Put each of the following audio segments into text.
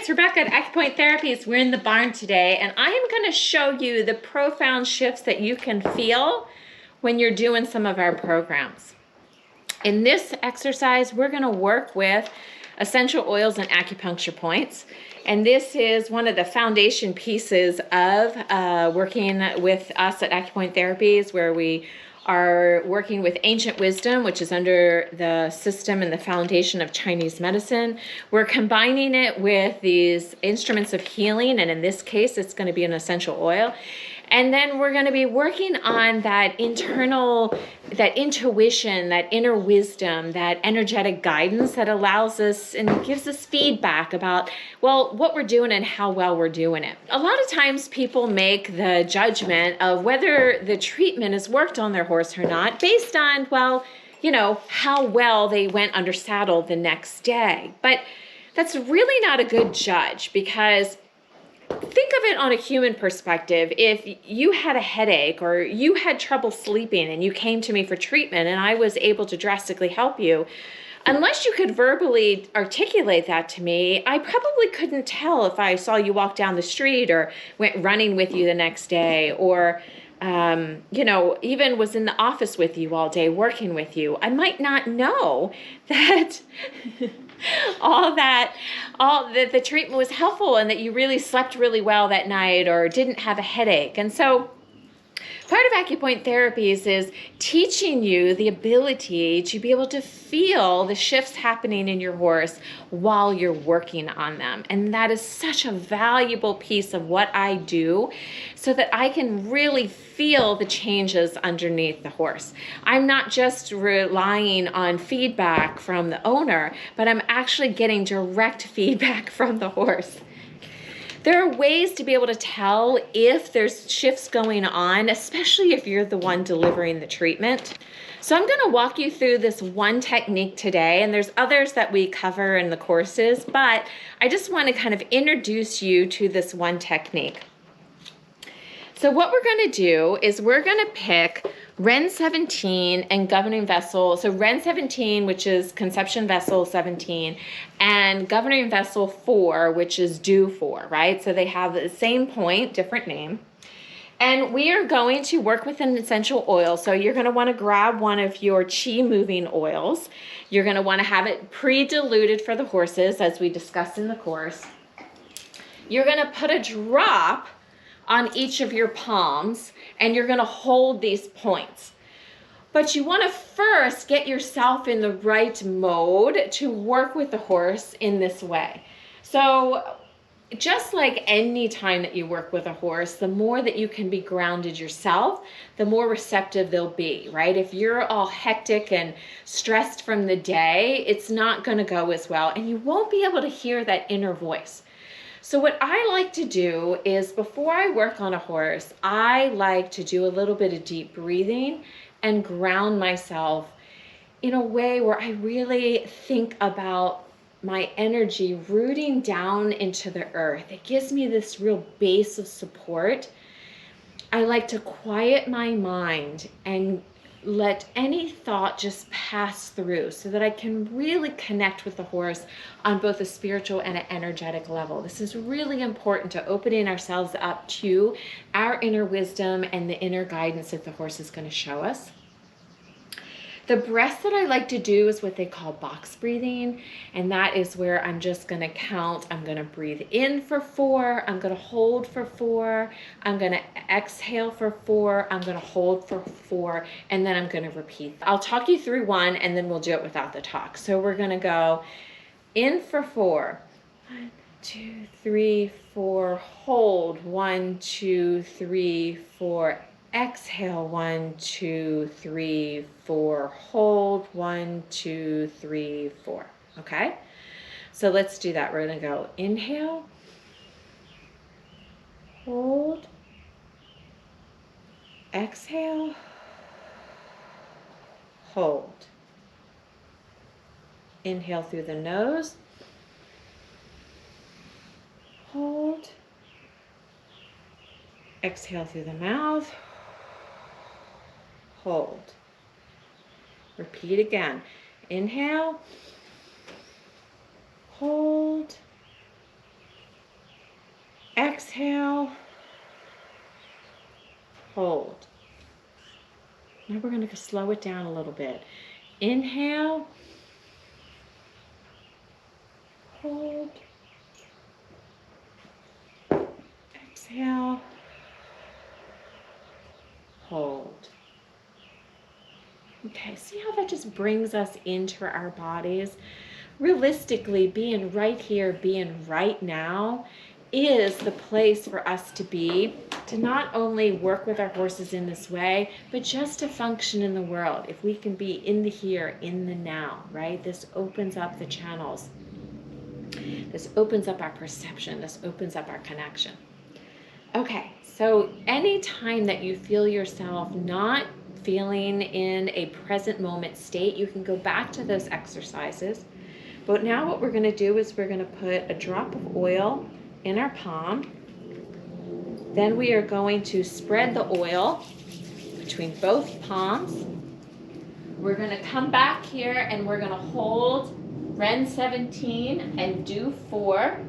it's Rebecca at Acupoint Therapies. We're in the barn today, and I am going to show you the profound shifts that you can feel when you're doing some of our programs. In this exercise, we're going to work with essential oils and acupuncture points. And this is one of the foundation pieces of working with us at Acupoint Therapies, where we are working with ancient wisdom, which is under the system and the foundation of Chinese medicine. We're combining it with these instruments of healing, and in this case, it's going to be an essential oil. And then we're going to be working on that internal, that intuition, that inner wisdom, that energetic guidance that allows us and gives us feedback about, well, what we're doing and how well we're doing it. A lot of times people make the judgment of whether the treatment has worked on their horse or not based on, well, you know, how well they went under saddle the next day. But that's really not a good judge, because think of it on a human perspective. If you had a headache or you had trouble sleeping and you came to me for treatment and I was able to drastically help you, unless you could verbally articulate that to me, I probably couldn't tell if I saw you walk down the street or went running with you the next day, or even was in the office with you all day working with you. I might not know that the treatment was helpful and that you really slept really well that night or didn't have a headache. And so part of Acupoint Therapies is teaching you the ability to be able to feel the shifts happening in your horse while you're working on them. And that is such a valuable piece of what I do, so that I can really feel the changes underneath the horse. I'm not just relying on feedback from the owner, but I'm actually getting direct feedback from the horse. There are ways to be able to tell if there's shifts going on, especially if you're the one delivering the treatment. So I'm going to walk you through this one technique today, and there's others that we cover in the courses, but I just want to kind of introduce you to this one technique. So what we're going to do is we're going to pick Ren 17 and Governing Vessel. So Ren 17, which is Conception Vessel 17, and Governing Vessel 4, which is Dew 4, right? So they have the same point, different name. And we are going to work with an essential oil. So you're going to want to grab one of your chi moving oils. You're going to want to have it pre-diluted for the horses, as we discussed in the course. You're going to put a drop on each of your palms, and you're going to hold these points. But you want to first get yourself in the right mode to work with the horse in this way. So just like any time that you work with a horse, the more that you can be grounded yourself, the more receptive they'll be, right? If you're all hectic and stressed from the day, it's not going to go as well, and you won't be able to hear that inner voice. So what I like to do is, before I work on a horse, I like to do a little bit of deep breathing and ground myself in a way where I really think about my energy rooting down into the earth. It gives me this real base of support. I like to quiet my mind and let any thought just pass through, so that I can really connect with the horse on both a spiritual and an energetic level. This is really important to opening ourselves up to our inner wisdom and the inner guidance that the horse is going to show us. The breath that I like to do is what they call box breathing, and that is where I'm just going to count. I'm going to breathe in for 4, I'm going to hold for 4, I'm going to exhale for 4, I'm going to hold for 4, and then I'm going to repeat. I'll talk you through one, and then we'll do it without the talk. So we're going to go in for 4. 1, 2, 3, 4. Hold. 1, 2, 3, 4. Exhale. 1, 2, 3, 4. Hold. 1, 2, 3, 4. Okay? So let's do that. We're going to go inhale, hold, exhale, hold. Inhale through the nose, hold, exhale through the mouth, hold. Repeat again. Inhale, hold, Exhale. Hold. Now we're going to slow it down a little bit. Inhale. Hold. Exhale. Hold. Okay, see how that just brings us into our bodies? Realistically, being right here, being right now, is the place for us to be, to not only work with our horses in this way, but just to function in the world. If we can be in the here, in the now, right? This opens up the channels. This opens up our perception. This opens up our connection. Okay, so anytime that you feel yourself not feeling in a present moment state, you can go back to those exercises. But now what we're going to do is we're going to put a drop of oil in our palm. Then we are going to spread the oil between both palms. We're going to come back here and we're going to hold Ren 17 and do 4.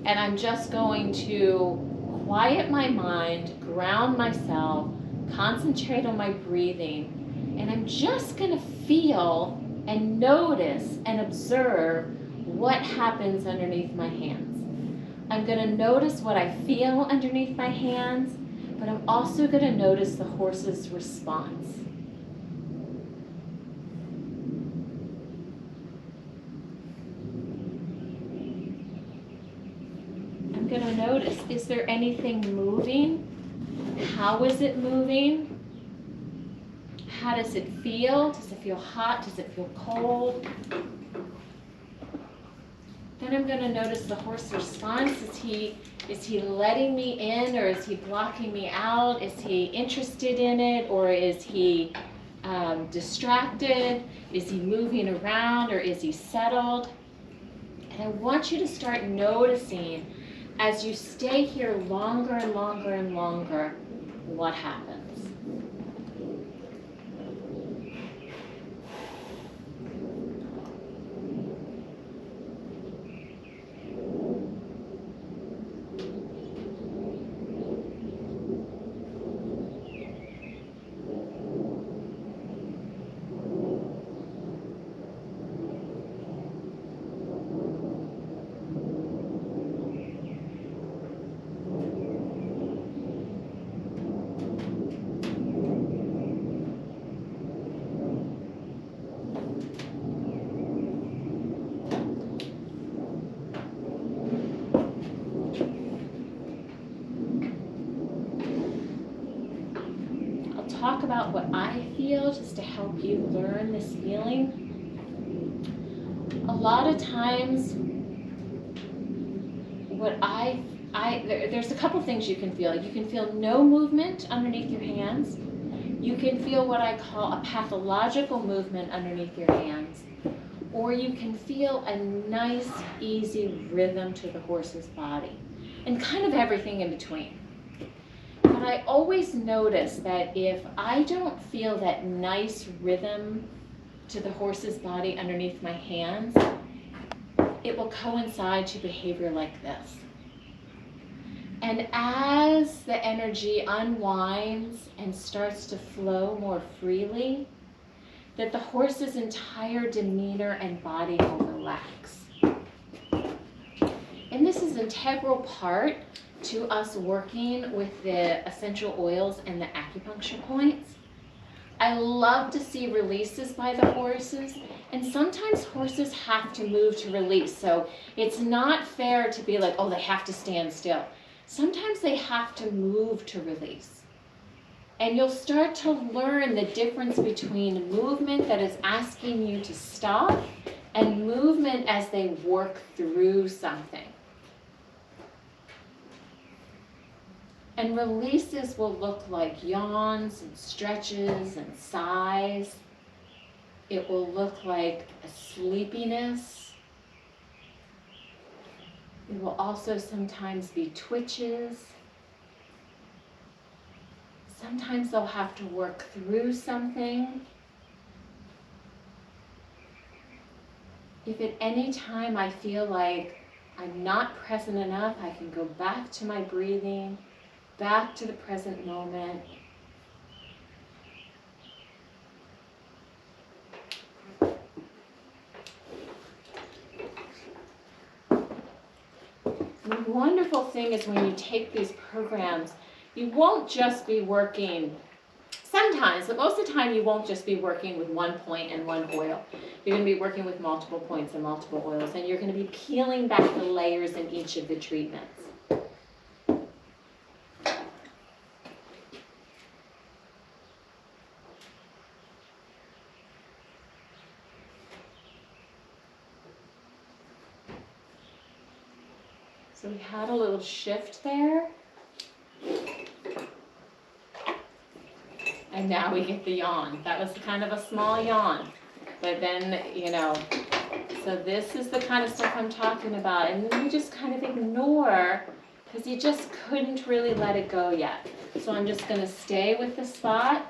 And I'm just going to quiet my mind, ground myself, concentrate on my breathing, and I'm just going to feel and notice and observe what happens underneath my hands. I'm going to notice what I feel underneath my hands, but I'm also going to notice the horse's response. I'm going to notice, is there anything moving? How is it moving? How does it feel? Does it feel hot? Does it feel cold? Then I'm going to notice the horse's response. Is he letting me in, or is he blocking me out? Is he interested in it, or is he distracted? Is he moving around, or is he settled? And I want you to start noticing, as you stay here longer and longer and longer, what happens. Talk about what I feel just to help you learn this feeling. A lot of times, there's a couple things you can feel. You can feel no movement underneath your hands. You can feel what I call a pathological movement underneath your hands. Or you can feel a nice, easy rhythm to the horse's body. And kind of everything in between. But I always notice that if I don't feel that nice rhythm to the horse's body underneath my hands, it will coincide to behavior like this. And as the energy unwinds and starts to flow more freely, that the horse's entire demeanor and body will relax. And this is an integral part to us working with the essential oils and the acupuncture points. I love to see releases by the horses, and sometimes horses have to move to release, so it's not fair to be like, oh, they have to stand still. Sometimes they have to move to release. And you'll start to learn the difference between movement that is asking you to stop and movement as they work through something. And releases will look like yawns and stretches and sighs. It will look like a sleepiness. It will also sometimes be twitches. Sometimes they'll have to work through something. If at any time I feel like I'm not present enough, I can go back to my breathing, back to the present moment. The wonderful thing is when you take these programs, you won't just be working, sometimes, but most of the time you won't just be working with one point and one oil. You're going to be working with multiple points and multiple oils, and you're going to be peeling back the layers in each of the treatments. So we had a little shift there. And now we get the yawn. That was kind of a small yawn. But then, so this is the kind of stuff I'm talking about. And then you just kind of ignore because you just couldn't really let it go yet. So I'm just going to stay with the spot.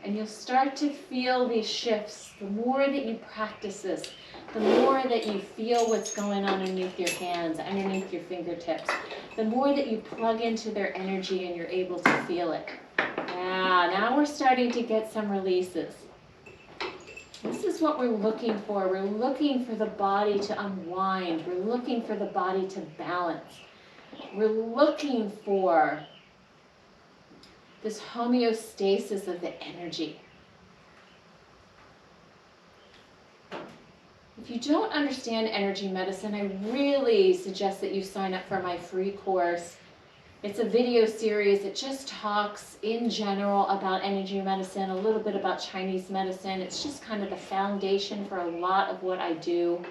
And you'll start to feel these shifts. The more that you practice this, the more that you feel what's going on underneath your hands, underneath your fingertips, the more that you plug into their energy and you're able to feel it. Yeah, now we're starting to get some releases. This is what we're looking for. We're looking for the body to unwind. We're looking for the body to balance. We're looking for this homeostasis of the energy. If you don't understand energy medicine, I really suggest that you sign up for my free course. It's a video series that just talks in general about energy medicine, a little bit about Chinese medicine. It's just kind of the foundation for a lot of what I do.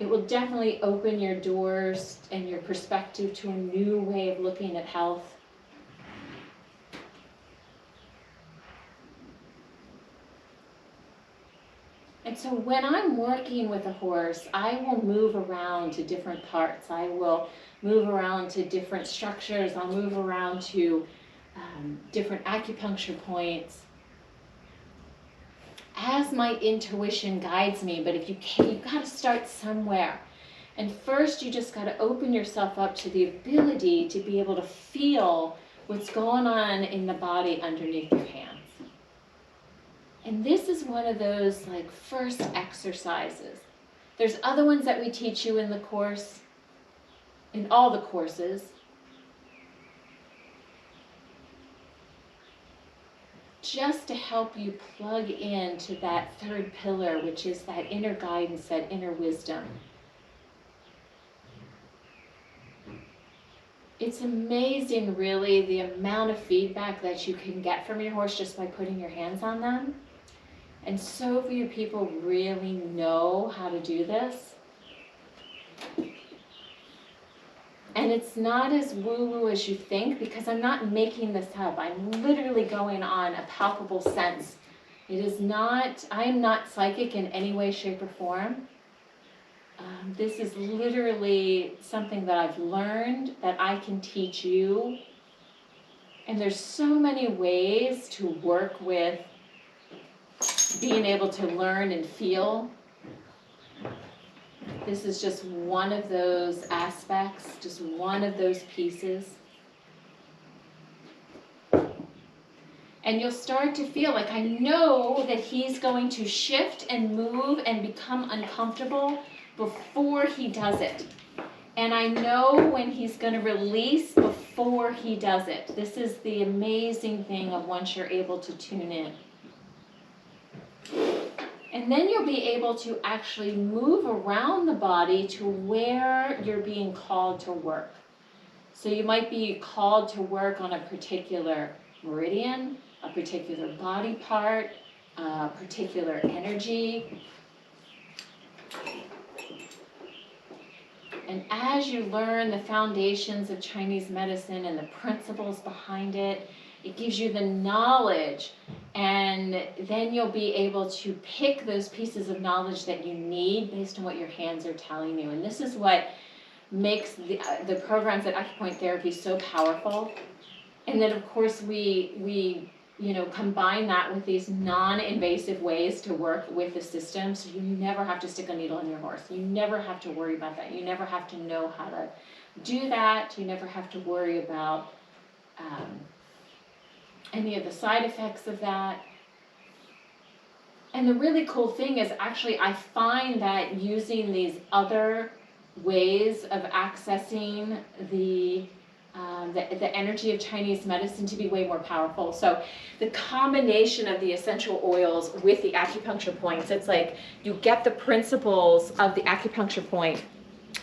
It will definitely open your doors and your perspective to a new way of looking at health. And so when I'm working with a horse, I will move around to different parts. I will move around to different structures. I'll move around to different acupuncture points as my intuition guides me. But if you can't, you've got to start somewhere. And first, you just got to open yourself up to the ability to be able to feel what's going on in the body underneath your hands. And this is one of those first exercises. There's other ones that we teach you in the course, in all the courses. Just to help you plug into that third pillar, which is that inner guidance, that inner wisdom. It's amazing, really, the amount of feedback that you can get from your horse just by putting your hands on them. And so few people really know how to do this. And it's not as woo-woo as you think, because I'm not making this up. I'm literally going on a palpable sense. It is not, I am not psychic in any way, shape, or form. This is literally something that I've learned that I can teach you. And there's so many ways to work with being able to learn and feel. This is just one of those aspects, just one of those pieces. And you'll start to feel like, I know that he's going to shift and move and become uncomfortable before he does it. And I know when he's going to release before he does it. This is the amazing thing of once you're able to tune in. And then you'll be able to actually move around the body to where you're being called to work. So you might be called to work on a particular meridian, a particular body part, a particular energy. And as you learn the foundations of Chinese medicine and the principles behind it, it gives you the knowledge, and then you'll be able to pick those pieces of knowledge that you need based on what your hands are telling you. And this is what makes the programs at Acupoint Therapy so powerful. And then, of course, we combine that with these non-invasive ways to work with the system, so you never have to stick a needle in your horse. You never have to worry about that. You never have to know how to do that. You never have to worry about any of the side effects of that. And the really cool thing is, actually, I find that using these other ways of accessing the energy of Chinese medicine to be way more powerful. So the combination of the essential oils with the acupuncture points, it's like you get the principles of the acupuncture point,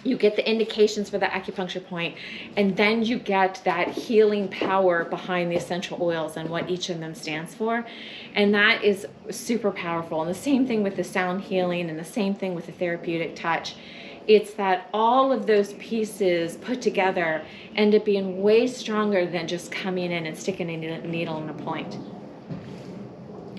you get the indications for the acupuncture point, and then you get that healing power behind the essential oils and what each of them stands for. And that is super powerful. And the same thing with the sound healing, and the same thing with the therapeutic touch. It's that all of those pieces put together end up being way stronger than just coming in and sticking a needle in a point.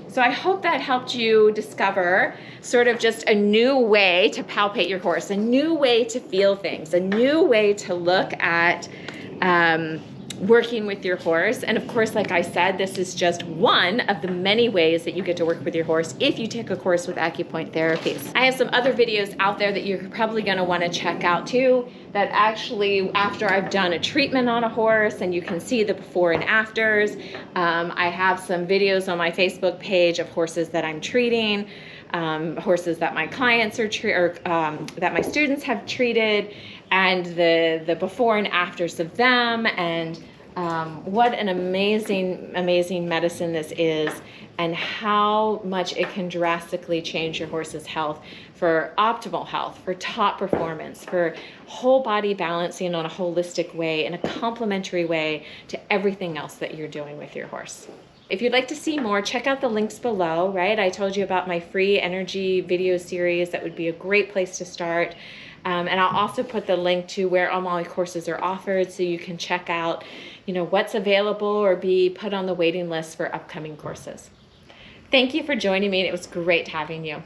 So I hope that helped you discover sort of just a new way to palpate your horse, a new way to feel things, a new way to look at working with your horse. And of course, like I said, this is just one of the many ways that you get to work with your horse if you take a course with Acupoint Therapies. I have some other videos out there that you're probably going to want to check out too, that actually, after I've done a treatment on a horse, and you can see the before and afters. I have some videos on my Facebook page of horses that I'm treating, horses that my clients are that my students have treated, and the before and afters of them, and what an amazing medicine this is, and how much it can drastically change your horse's health for optimal health, for top performance, for whole body balancing on a holistic way, in a complementary way to everything else that you're doing with your horse. If you'd like to see more, check out the links below, right? I told you about my free energy video series. That would be a great place to start. And I'll also put the link to where all my courses are offered, so you can check out, what's available, or be put on the waiting list for upcoming courses. Thank you for joining me. It was great having you.